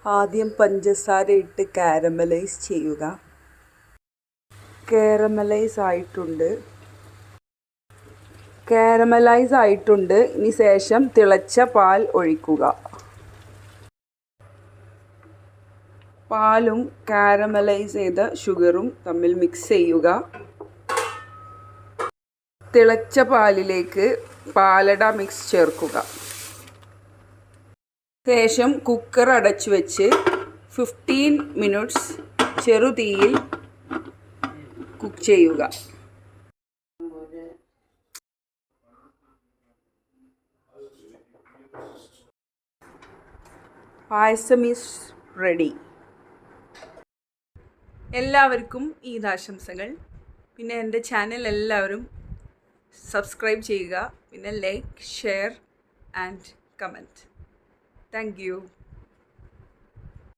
ആദ്യം പഞ്ചസാര ഇട്ട് കാരമലൈസ് ചെയ്യുക. കാരമലൈസ് ആയിട്ടുണ്ട്. ഇനി ശേഷം തിളച്ച പാൽ ഒഴിക്കുക. പാലും കാരമലൈസ് ചെയ്ത ഷുഗറും തമ്മിൽ മിക്സ് ചെയ്യുക. തിളച്ച പാലിലേക്ക് പാലട മിക്സ് ചേർക്കുക. ശേഷം കുക്കർ അടച്ചു വെച്ച് 15 മിനിറ്റ്സ് ചെറുതീയിൽ കുക്ക് ചെയ്യുക. പായസം ഈസ് റെഡി. എല്ലാവർക്കും ഈദാശംസകൾ. പിന്നെ എൻ്റെ ചാനൽ എല്ലാവരും സബ്സ്ക്രൈബ് ചെയ്യുക. പിന്നെ like, share and comment. Thank you.